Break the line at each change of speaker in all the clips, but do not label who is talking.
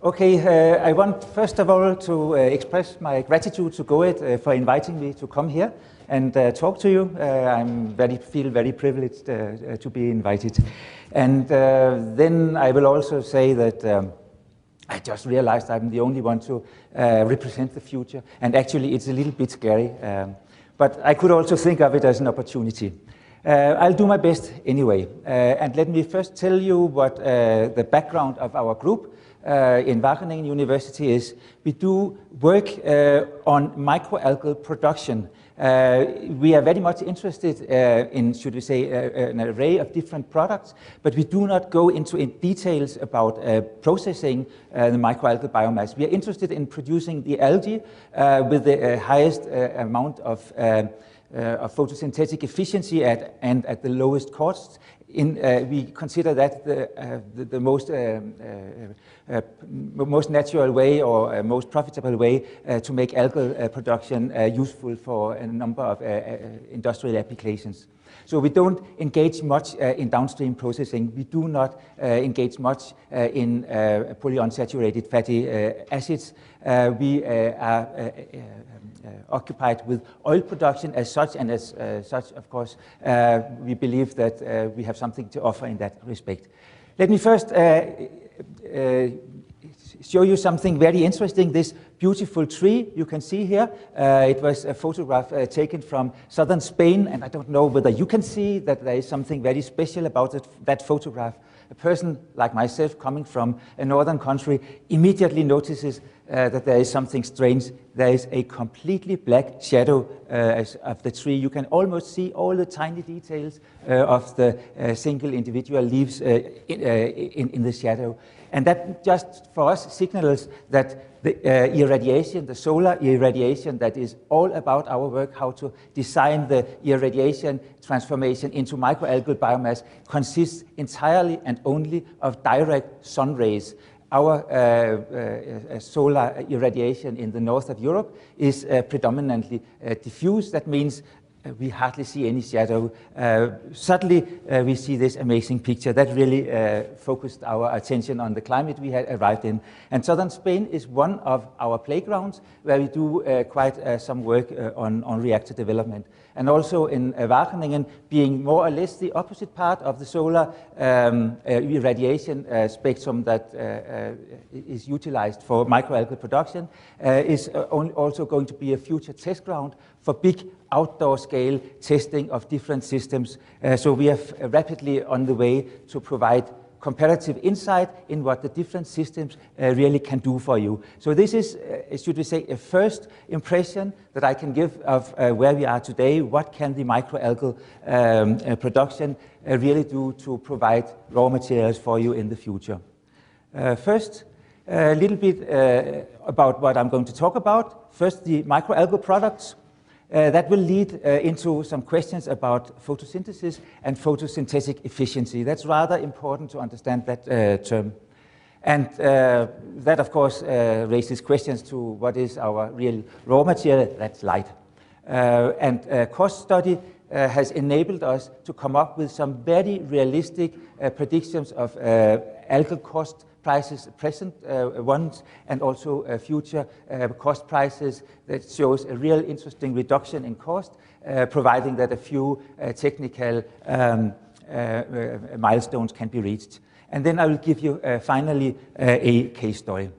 Okay, I want first of all to express my gratitude to Go-Ed for inviting me to come here and talk to you. I feel very privileged to be invited. And then I will also say that I just realized I'm the only one to represent the future, and actually it's a little bit scary, but I could also think of it as an opportunity. I'll do my best anyway, and let me first tell you what the background of our group in Wageningen University is. We do work on microalgal production. We are very much interested in, should we say, an array of different products, but we do not go into details about processing the microalgal biomass. We are interested in producing the algae with the highest amount of photosynthetic efficiency and at the lowest cost. We consider that the most natural way or most profitable way to make algal production useful for a number of industrial applications. So we don't engage much in downstream processing. We do not engage much in polyunsaturated fatty acids. We are occupied with oil production as such, and as such, of course, we believe that we have something to offer in that respect. Let me first show you something very interesting. This beautiful tree you can see here. It was a photograph taken from southern Spain, and I don't know whether you can see that there is something very special about that photograph. A person like myself coming from a northern country immediately notices that there is something strange. There is a completely black shadow of the tree. You can almost see all the tiny details of the single individual leaves in the shadow. And that just for us signals that the irradiation, the solar irradiation that is all about our work, how to design the irradiation transformation into microalgal biomass, consists entirely and only of direct sun rays. Our solar irradiation in the north of Europe is predominantly diffuse. That means we hardly see any shadow. Suddenly, we see this amazing picture that really focused our attention on the climate we had arrived in. And southern Spain is one of our playgrounds where we do quite some work on reactor development. And also in Wageningen, being more or less the opposite part of the solar irradiation spectrum that is utilized for microalgal production, is also going to be a future test ground for big outdoor scale testing of different systems. So we are rapidly on the way to provide comparative insight in what the different systems really can do for you. So this is, should we say, a first impression that I can give of where we are today. What can the microalgal production really do to provide raw materials for you in the future? First, a little bit about what I'm going to talk about. First, the microalgal products. That will lead into some questions about photosynthesis and photosynthetic efficiency. That's rather important to understand that term. And that, of course, raises questions to what is our real raw material. That's light. And cost study has enabled us to come up with some very realistic predictions of algal cost prices, present ones, and also future cost prices that shows a real interesting reduction in cost, providing that a few technical milestones can be reached. And then I will give you finally a case story.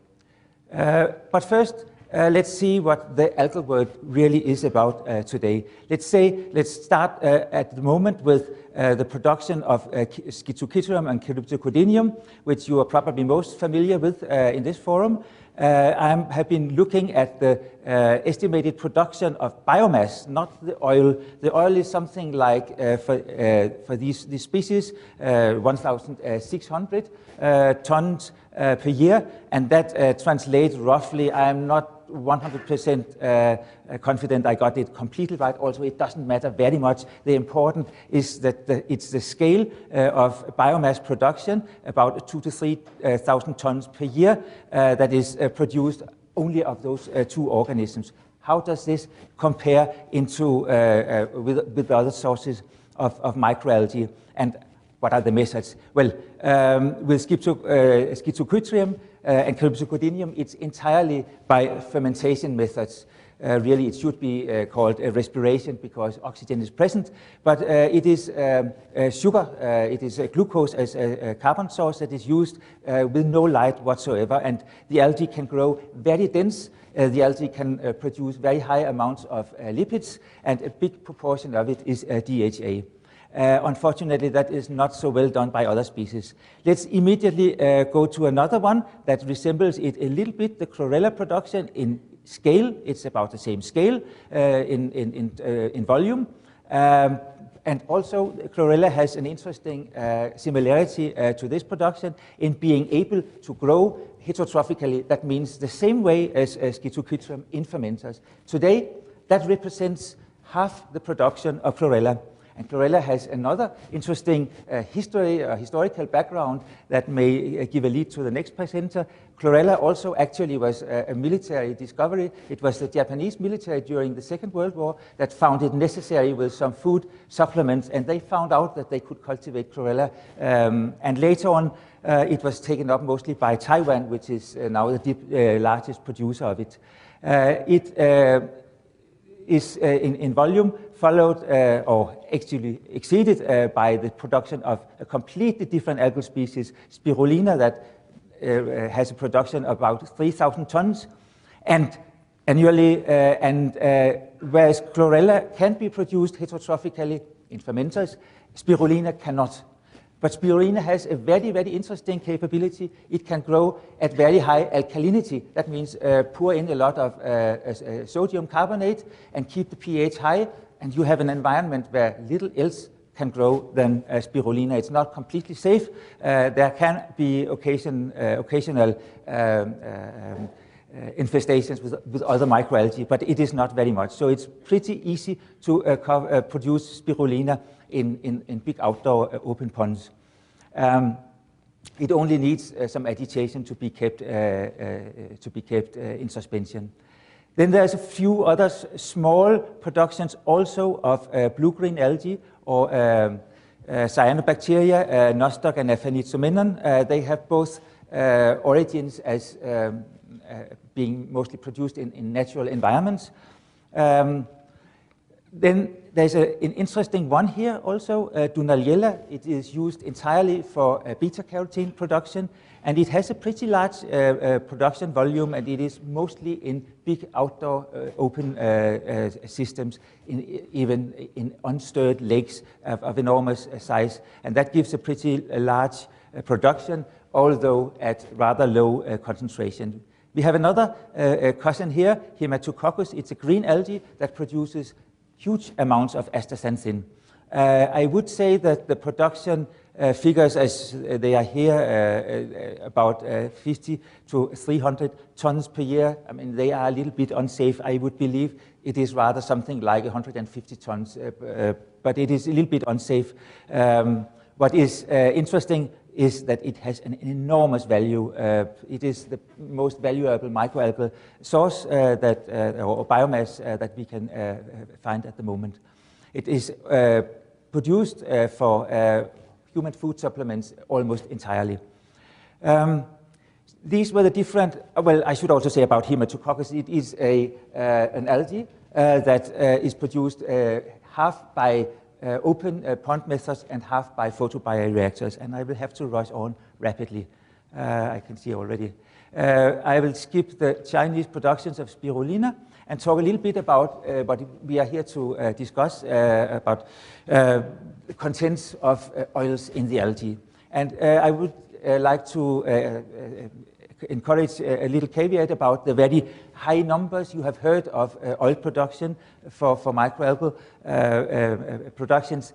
But first, let's see what the algal world really is about today. Let's start at the moment with the production of Schizochitrium and Cryptoconidium, which you are probably most familiar with in this forum. I have been looking at the estimated production of biomass, not the oil. The oil is something like, for these species, 1,600 tons per year, and that translates roughly, I'm not 100% confident I got it completely right. Also, it doesn't matter very much. The important is that it's the scale of biomass production, about 2,000 to 3,000 tons per year, that is produced only of those two organisms. How does this compare into with other sources of microalgae? And What are the methods? Well, with Schizochrytrium and Cryptococcidium, it's entirely by fermentation methods. Really, it should be called respiration because oxygen is present, but it is sugar, it is glucose as a carbon source that is used with no light whatsoever, and the algae can grow very dense. The algae can produce very high amounts of lipids, and a big proportion of it is DHA. Unfortunately, that is not so well done by other species. Let's immediately go to another one that resembles it a little bit, the chlorella production in scale. It's about the same scale in volume. And also, chlorella has an interesting similarity to this production in being able to grow heterotrophically. That means the same way as Schizochrytrium in fermenters. Today, that represents half the production of chlorella. And chlorella has another interesting historical background that may give a lead to the next presenter. Chlorella also actually was a military discovery. It was the Japanese military during the Second World War that found it necessary with some food supplements, and they found out that they could cultivate chlorella. And later on, it was taken up mostly by Taiwan, which is now the largest producer of it. It is in volume followed or actually exceeded by the production of a completely different algal species, Spirulina, that has a production of about 3,000 tons and annually, whereas chlorella can be produced heterotrophically in fermenters, Spirulina cannot. But Spirulina has a very, very interesting capability. It can grow at very high alkalinity. That means pour in a lot of sodium carbonate and keep the pH high, and you have an environment where little else can grow than Spirulina. It's not completely safe. There can be occasional infestations with other microalgae, but it is not very much. So it's pretty easy to produce Spirulina in big outdoor open ponds. It only needs some agitation to be kept in suspension. Then there's a few other small productions also of blue-green algae or cyanobacteria, Nostoc and Aphanizomenon. They have both origins as being mostly produced in natural environments. Then there's an interesting one here also, Dunaliella. It is used entirely for beta-carotene production, and it has a pretty large production volume, and it is mostly in big outdoor open systems, even in unstirred lakes of enormous size, and that gives a pretty large production, although at rather low concentration. We have another cousin here, Haematococcus. It's a green algae that produces huge amounts of astaxanthin. I would say that the production figures as they are here, about 50 to 300 tons per year. I mean, they are a little bit unsafe. I would believe it is rather something like 150 tons, but it is a little bit unsafe. What is interesting is that it has an enormous value. It is the most valuable microalgal source or biomass that we can find at the moment. It is produced for human food supplements almost entirely. These were the different, well, I should also say about Haematococcus, it is an algae that is produced half by open pond methods and half by photobioreactors, and I will have to rush on rapidly. I can see already. I will skip the Chinese productions of Spirulina and talk a little bit about what we are here to discuss, about the contents of oils in the algae. And I would like to encourage a little caveat about the very high numbers you have heard of oil production for microalgal productions.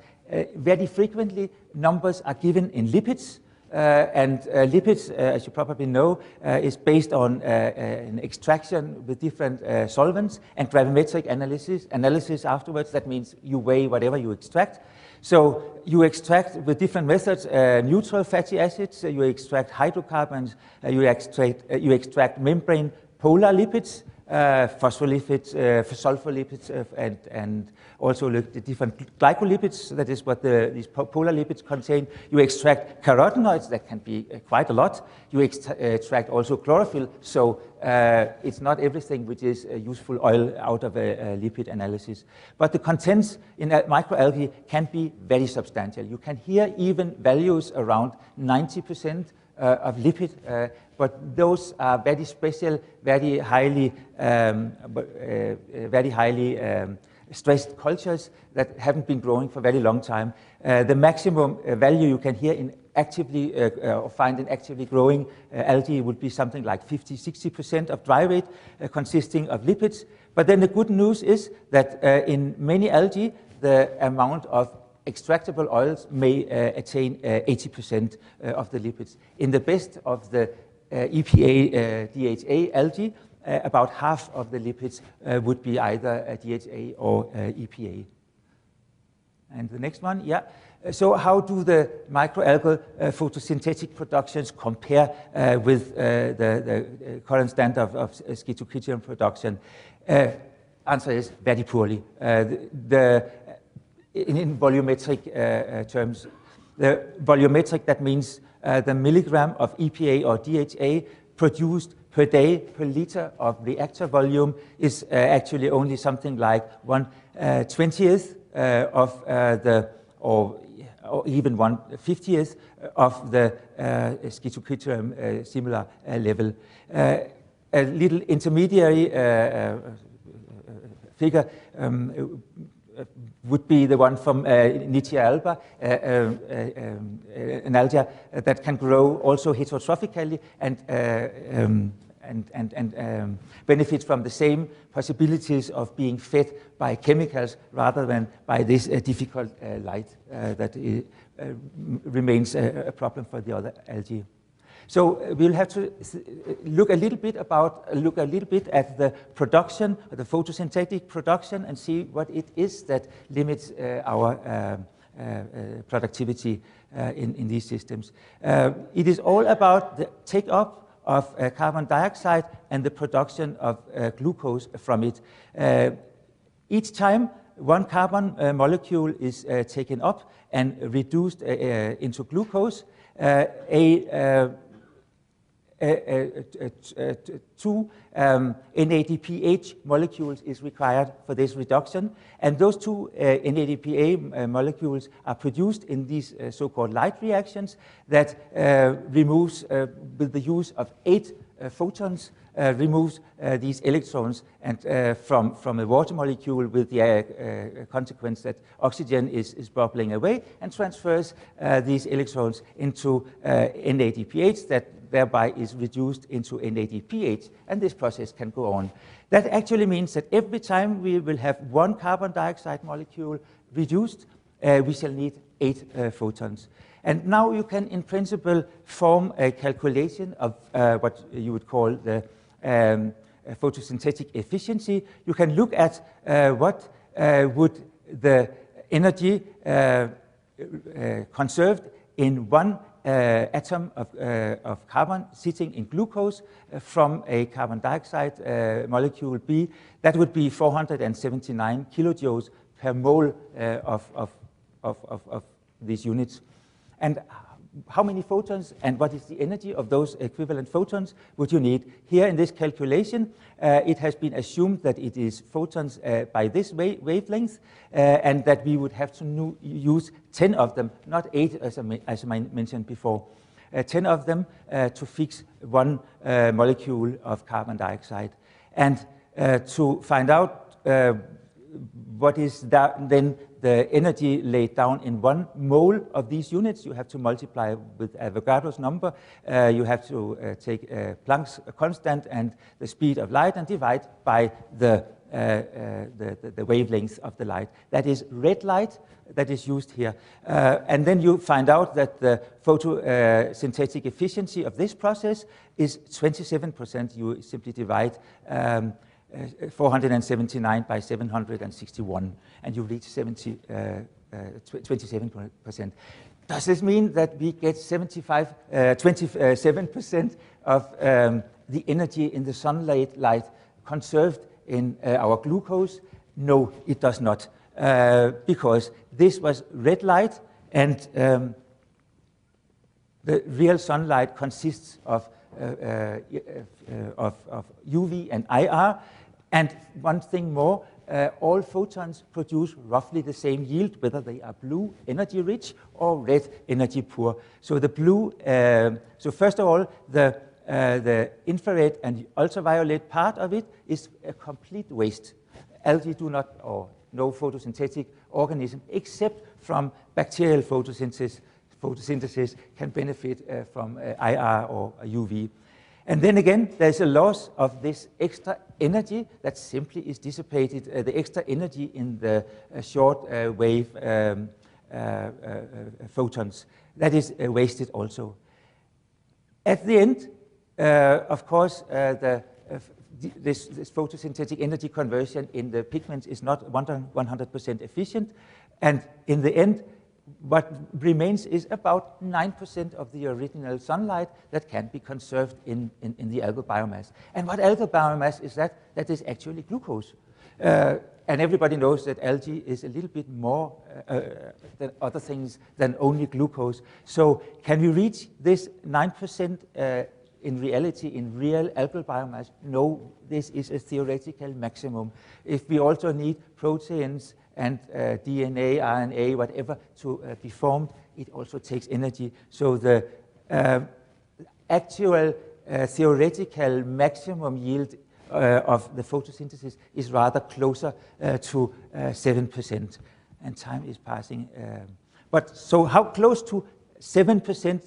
Very frequently, numbers are given in lipids, and lipids, as you probably know, is based on an extraction with different solvents and gravimetric analysis afterwards. That means you weigh whatever you extract. So you extract with different methods neutral fatty acids, you extract hydrocarbons, you extract membrane polar lipids, phospholipids, sulfolipids, and also the different glycolipids. That is what these polar lipids contain. You extract carotenoids, that can be quite a lot. You extract also chlorophyll, so it's not everything which is useful oil out of a lipid analysis. But the contents in microalgae can be very substantial. You can hear even values around 90% of lipid, but those are very special, very highly stressed cultures that haven't been growing for a very long time. The maximum value you can hear in actively or find in actively growing algae would be something like 50-60% of dry weight consisting of lipids. But then the good news is that in many algae, the amount of extractable oils may attain 80% of the lipids. In the best of the EPA, DHA algae, about half of the lipids would be either DHA or EPA. And the next one, yeah. So how do the microalgal photosynthetic productions compare with the current standard of schizochitosan production? Answer is very poorly. In volumetric terms, the volumetric, that means the milligram of EPA or DHA produced per day per liter of reactor volume is actually only something like 1/20th of or even 1/50th of the schizochitosan similar level. A little intermediary figure would be the one from Nitzschia alba, an algae that can grow also heterotrophically and benefit from the same possibilities of being fed by chemicals rather than by this difficult light that remains a problem for the other algae. So we'll have to look a little bit at the production, the photosynthetic production, and see what it is that limits our productivity in these systems. It is all about the take-up of carbon dioxide and the production of glucose from it. Each time one carbon molecule is taken up and reduced into glucose, two NADPH molecules is required for this reduction, and those two NADPH molecules are produced in these so-called light reactions that removes, with the use of 8 photons, removes these electrons and from a water molecule with the consequence that oxygen is bubbling away and transfers these electrons into NADPH that thereby is reduced into NADPH, and this process can go on. That actually means that every time we will have one carbon dioxide molecule reduced, we shall need 8 photons. And now you can, in principle, form a calculation of what you would call the photosynthetic efficiency. You can look at what would the energy conserved in one atom of carbon sitting in glucose from a carbon dioxide molecule be. That would be 479 kilojoules per mole of these units. And how many photons and what is the energy of those equivalent photons would you need? Here in this calculation, it has been assumed that it is photons by this wavelength and that we would have to use 10 of them, not 8 as I mentioned before. 10 of them to fix one molecule of carbon dioxide. And to find out what is that, then the energy laid down in 1 mole of these units, you have to multiply with Avogadro's number. You have to take Planck's constant and the speed of light and divide by the wavelength of the light. That is red light that is used here. And then you find out that the photosynthetic efficiency of this process is 27%. You simply divide 479 by 761, and you reach 27%. Does this mean that we get 27% of the energy in the sunlight light conserved in our glucose? No, it does not, because this was red light, and the real sunlight consists of UV and IR. And one thing more, all photons produce roughly the same yield, whether they are blue, energy rich, or red, energy poor. So the blue, so first of all, the infrared and ultraviolet part of it is a complete waste. Algae do not, or no photosynthetic organism, except from bacterial photosynthesis, can benefit from IR or UV. And then again, there's a loss of this extra energy that simply is dissipated, the extra energy in the short wave photons. That is wasted also. At the end, of course, this photosynthetic energy conversion in the pigments is not 100% efficient. And in the end, what remains is about 9% of the original sunlight that can be conserved in the algal biomass. And what algal biomass is that? That is actually glucose. And everybody knows that algae is a little bit more than other things than only glucose. So can we reach this 9% in reality, in real algal biomass? No, this is a theoretical maximum. If we also need proteins and DNA, RNA, whatever, to be formed, it also takes energy. So the actual theoretical maximum yield of the photosynthesis is rather closer to 7%. And time is passing. But so how close to 7%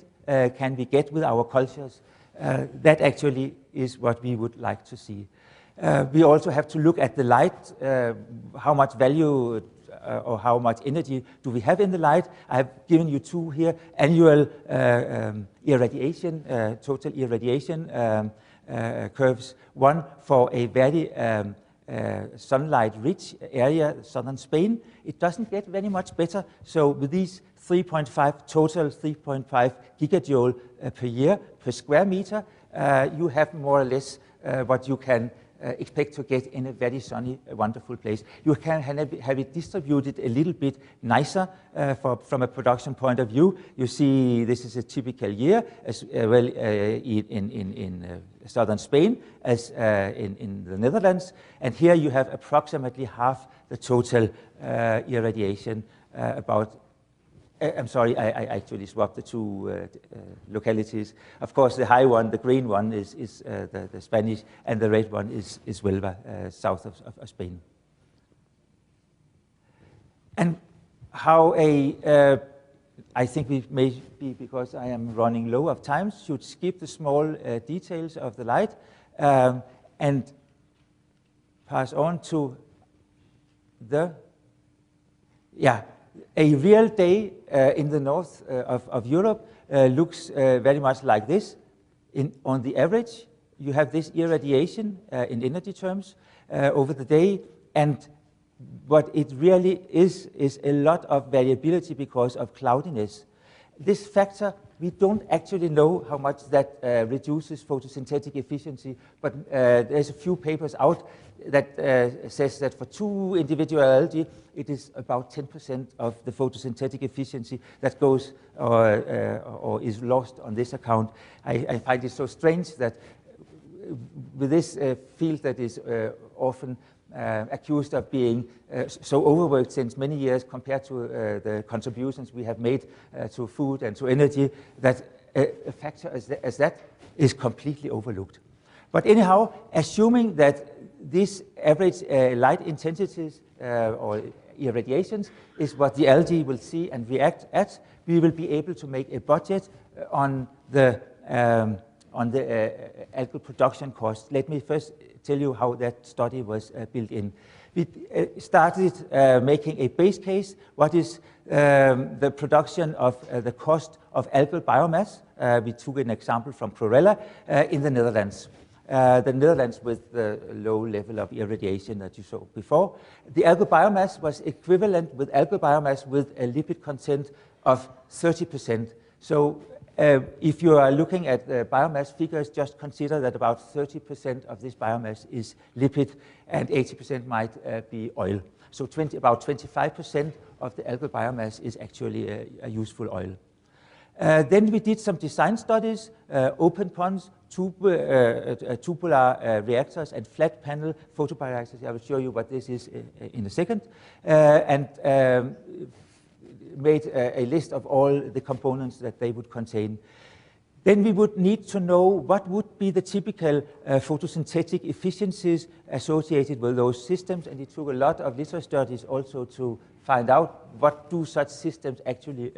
can we get with our cultures? That actually is what we would like to see. We also have to look at the light, how much value or how much energy do we have in the light. I've given you two here, annual irradiation, total irradiation curves. One for a very sunlight-rich area, southern Spain. It doesn't get very much better. So with these 3.5 total, 3.5 gigajoule per year per square meter, you have more or less what you can expect to get in a very sunny, wonderful place. You can have it distributed a little bit nicer from a production point of view. You see, this is a typical year as well in southern Spain as in the Netherlands. And here you have approximately half the total irradiation, about I'm sorry, I actually swapped the two localities. Of course, the high one, the green one, is the Spanish, and the red one is Huelva, south of Spain. And how I think we may be, because I am running low of time, should skip the small details of the light and pass on to the, a real day in the north of Europe looks very much like this. On the average, you have this irradiation in energy terms over the day, and what it really is a lot of variability because of cloudiness. This factor, we don't actually know how much that reduces photosynthetic efficiency, but there's a few papers out that says that for two individual algae, it is about 10% of the photosynthetic efficiency that goes or is lost on this account. I find it so strange that with this field that is often accused of being so overworked since many years compared to the contributions we have made to food and to energy, that a factor as that is completely overlooked. But anyhow, assuming that this average light intensities or irradiations is what the algae will see and react at, we will be able to make a budget on the algal production cost. Let me first tell you how that study was built in. We started making a base case. What is the production of the cost of algal biomass? We took an example from chlorella in the Netherlands. The Netherlands with the low level of irradiation that you saw before. The algal biomass was equivalent with algal biomass with a lipid content of 30%. So if you are looking at biomass figures, just consider that about 30% of this biomass is lipid and 80% might be oil. So about 25% of the algal biomass is actually a useful oil. Then we did some design studies, open ponds, tubular reactors, and flat panel photobioreactors. I will show you what this is in a second. And made a list of all the components that they would contain. Then we would need to know what would be the typical photosynthetic efficiencies associated with those systems, and it took a lot of literature studies also to find out what do such systems actually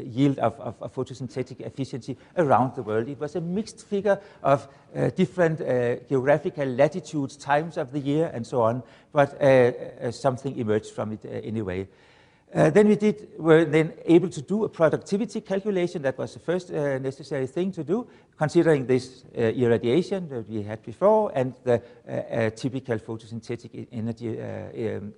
yield of photosynthetic efficiency around the world. It was a mixed figure of different geographical latitudes, times of the year, and so on, but something emerged from it anyway. Then we were then able to do a productivity calculation. That was the first necessary thing to do, considering this irradiation that we had before and the typical photosynthetic energy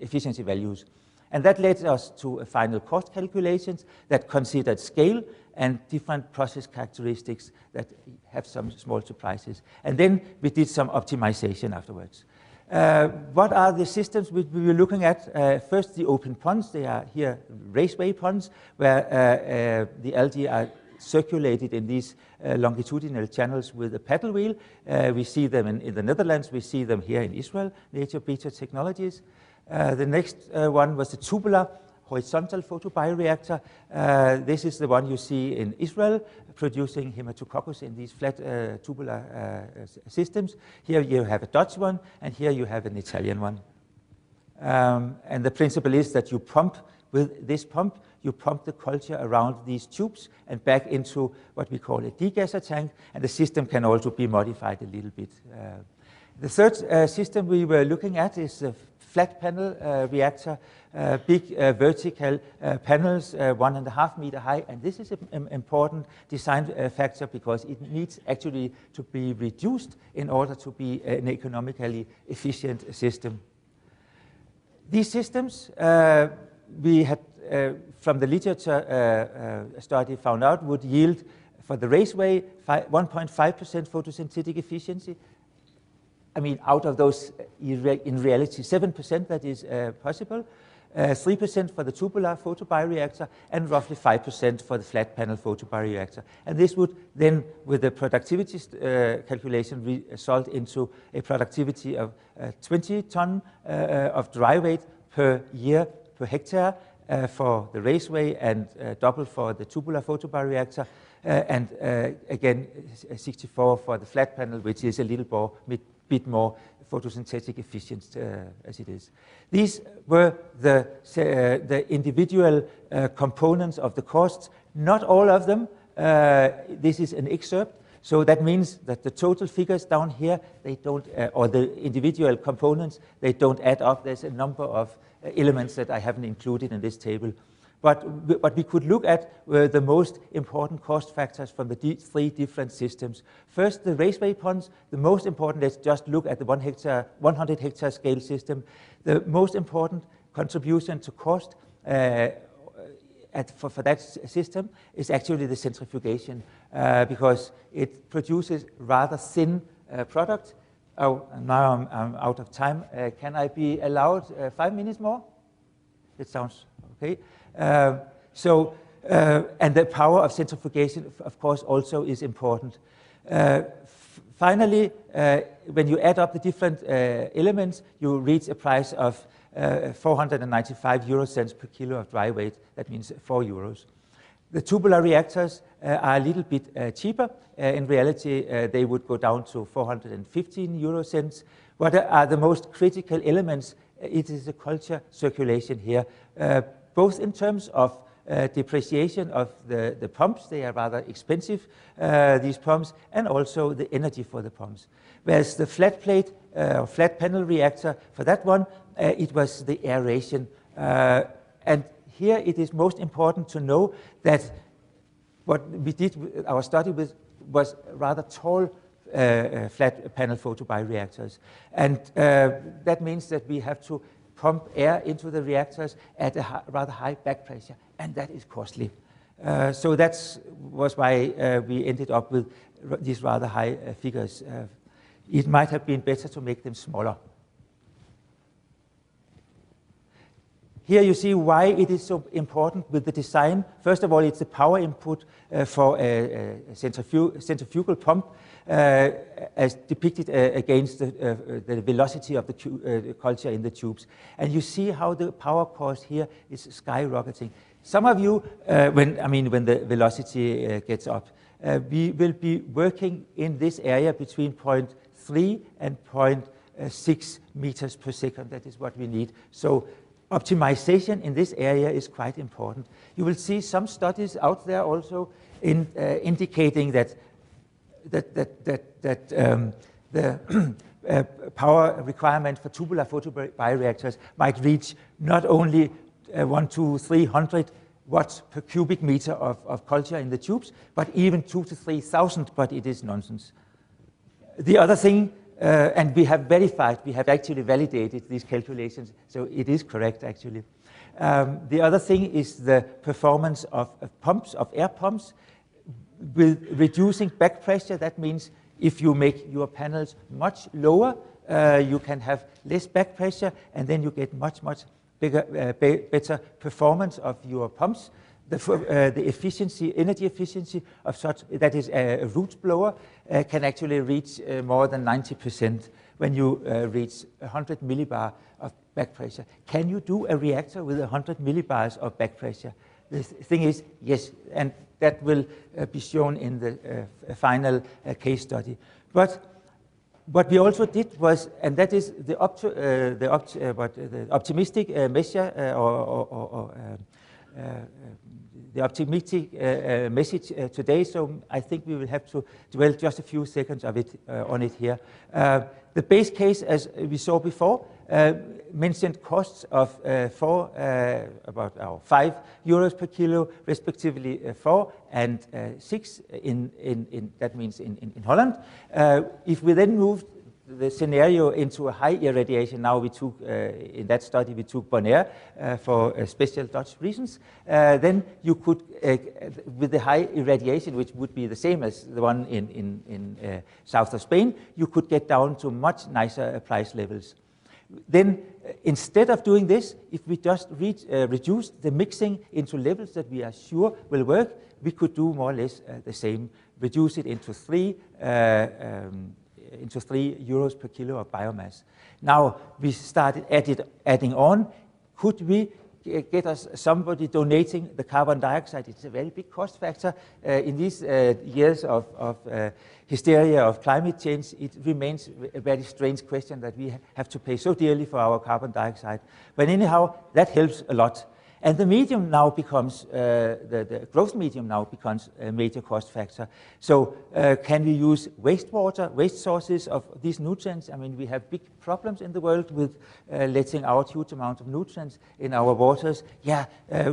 efficiency values. And that led us to a final cost calculations that considered scale and different process characteristics that have some small surprises. And then we did some optimization afterwards. What are the systems we were looking at? First, the open ponds. They are here raceway ponds, where the algae are circulated in these longitudinal channels with a paddle wheel. We see them in the Netherlands. We see them here in Israel, Nature Beta Technologies. The next one was the tubular horizontal photobioreactor. This is the one you see in Israel, producing Haematococcus in these flat tubular systems. Here you have a Dutch one, and here you have an Italian one. And the principle is that you pump, with this pump, you pump the culture around these tubes and back into what we call a degasser tank, and the system can also be modified a little bit. The third system we were looking at is a flat panel reactor, big vertical panels, 1.5 meter high, and this is an important design factor because it needs actually to be reduced in order to be an economically efficient system. These systems we had from the literature study found out would yield for the raceway 1.5% photosynthetic efficiency. I mean, out of those, in reality, 7% that is possible, 3% for the tubular photobioreactor, and roughly 5% for the flat panel photobioreactor. And this would then, with the productivity calculation, result into a productivity of 20 ton of dry weight per year per hectare for the raceway, and double for the tubular photobioreactor, and again 64 for the flat panel, which is a little bit more photosynthetic efficient as it is. These were the individual components of the costs. Not all of them. This is an excerpt. So that means that the total figures down here, they don't, or the individual components, they don't add up. There's a number of elements that I haven't included in this table. But what we could look at were the most important cost factors from the three different systems. First, the raceway ponds. The most important, let's just look at the 100 hectare scale system. The most important contribution to cost for that system is actually the centrifugation, because it produces rather thin product. Oh, now I'm out of time. Can I be allowed 5 minutes more? It sounds okay. And the power of centrifugation, of course, also is important. Finally, when you add up the different elements, you reach a price of 495 euro cents per kilo of dry weight. That means 4 euros. The tubular reactors are a little bit cheaper. In reality, they would go down to 415 euro cents. What are the most critical elements? It is the culture circulation here, both in terms of depreciation of the pumps. They are rather expensive, these pumps, and also the energy for the pumps. Whereas the flat plate, flat panel reactor, for that one, it was the aeration. And here it is most important to know that what we did our study with was rather tall flat panel photobioreactors. And that means that we have to pump air into the reactors at a rather high back pressure, and that is costly. So that was why we ended up with these rather high figures. It might have been better to make them smaller. Here you see why it is so important with the design. First of all, it's the power input for a centrifugal pump as depicted against the velocity of the culture in the tubes. And you see how the power cost here is skyrocketing. Some of you, when the velocity gets up, we will be working in this area between 0.3 and 0.6 meters per second. That is what we need. So optimization in this area is quite important. You will see some studies out there also indicating that the power requirement for tubular photobioreactors might reach not only 1 to 300 watts per cubic meter of culture in the tubes, but even 2 to 3,000, but it is nonsense. The other thing, and we have verified, we have actually validated these calculations, so it is correct actually. The other thing is the performance of pumps, of air pumps, with reducing back pressure. That means if you make your panels much lower, you can have less back pressure, and then you get much better performance of your pumps. The efficiency, energy efficiency of such, that is a root blower, can actually reach more than 90% when you reach 100 millibar of back pressure. Can you do a reactor with 100 millibars of back pressure? The thing is, yes, and that will be shown in the final case study. But what we also did was, and that is the optimistic measure the optimistic message today, so I think we will have to dwell just a few seconds of it on it here. The base case, as we saw before, mentioned costs of about 5 euros per kilo, respectively 4 and 6 that means in Holland. If we then moved the scenario into a high irradiation, now we took, in that study, we took Bonaire for special Dutch reasons, then you could, with the high irradiation, which would be the same as the one in south of Spain, you could get down to much nicer price levels. Then, instead of doing this, if we just reduce the mixing into levels that we are sure will work, we could do more or less the same, reduce it into 3 euros per kilo of biomass. Now we started adding on. Could we get us somebody donating the carbon dioxide? It's a very big cost factor. In these years of hysteria of climate change, it remains a very strange question that we have to pay so dearly for our carbon dioxide. But anyhow, that helps a lot. And the medium now becomes, the growth medium now becomes a major cost factor. So can we use wastewater, waste sources of these nutrients? I mean, we have big problems in the world with letting out huge amounts of nutrients in our waters. Yeah,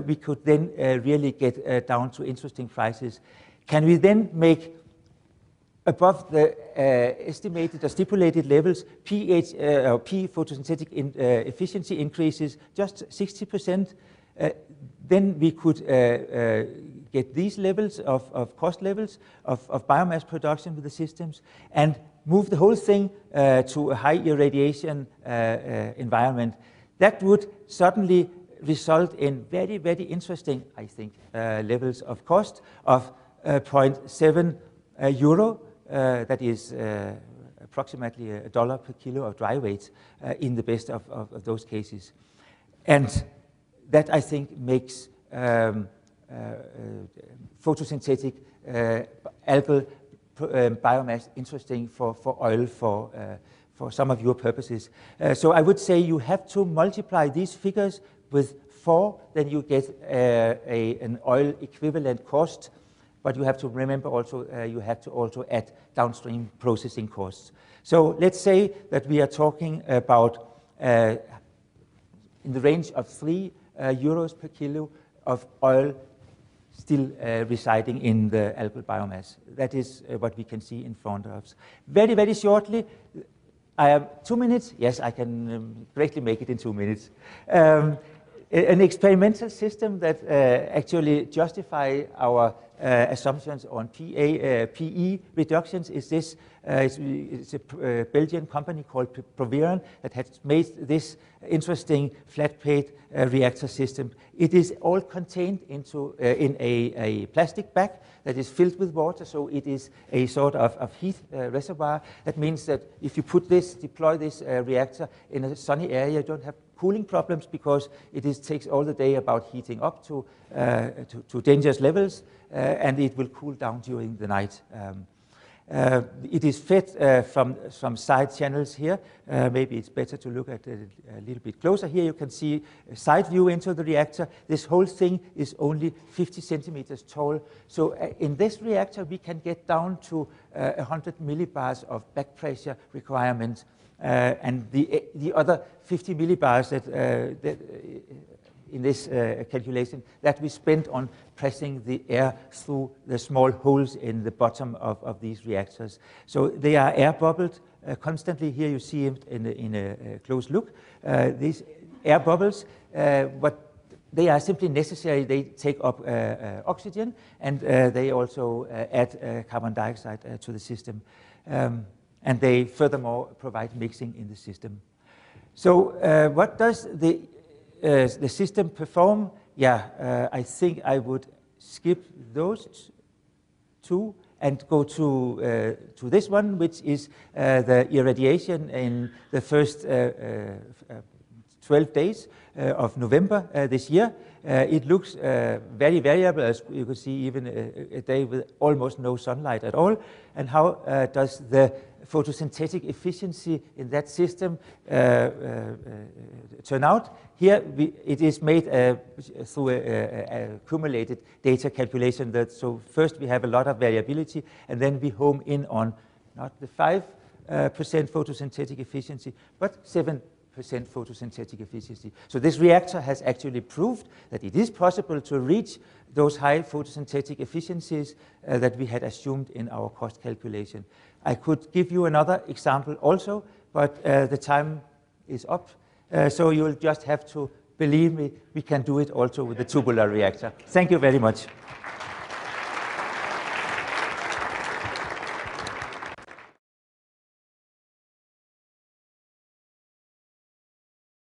we could then really get down to interesting prices. Can we then make above the estimated or stipulated levels, pH or P photosynthetic efficiency increases just 60%? Then we could get these levels of cost levels of biomass production with the systems and move the whole thing to a high irradiation environment. That would suddenly result in very, very interesting, I think, levels of cost of 0.7 euro, that is approximately $1 per kilo of dry weight in the best of those cases. And that, I think, makes photosynthetic algal biomass interesting for oil for some of your purposes. So I would say you have to multiply these figures with 4, then you get an oil equivalent cost. But you have to remember also, you have to also add downstream processing costs. So let's say that we are talking about in the range of 3 euros per kilo of oil still residing in the algal biomass. That is what we can see in front of us. Very, very shortly, I have 2 minutes. Yes, I can greatly make it in 2 minutes. An experimental system that actually justify our assumptions on PE reductions is this. It's a Belgian company called Proverion that has made this interesting flat-plate reactor system. It is all contained into in a plastic bag that is filled with water, so it is a sort of heat reservoir. That means that if you deploy this reactor in a sunny area, you don't have cooling problems because it takes all the day about heating up to dangerous levels, and it will cool down during the night. It is fed from some side channels here. Maybe it's better to look at it a little bit closer. Here you can see a side view into the reactor. This whole thing is only 50 centimeters tall. So in this reactor, we can get down to 100 millibars of back pressure requirement. And the other 50 millibars that in this calculation that we spent on pressing the air through the small holes in the bottom of these reactors. So they are air bubbled constantly. Here you see it in a close look. These air bubbles, but they are simply necessary. They take up oxygen, and they also add carbon dioxide to the system. And they furthermore provide mixing in the system. So what does the system perform? Yeah, I think I would skip those two and go to this one, which is the irradiation in the first 12 days of November this year. It looks very variable, as you can see, even a day with almost no sunlight at all. And how does the photosynthetic efficiency in that system turn out? Here it is made through a accumulated data calculation. So first we have a lot of variability, and then we home in on not the 5% photosynthetic efficiency, but 7% photosynthetic efficiency. So this reactor has actually proved that it is possible to reach those high photosynthetic efficiencies that we had assumed in our cost calculation. I could give you another example also, but the time is up. So you'll just have to believe me, we can do it also with the tubular reactor. Thank you very much.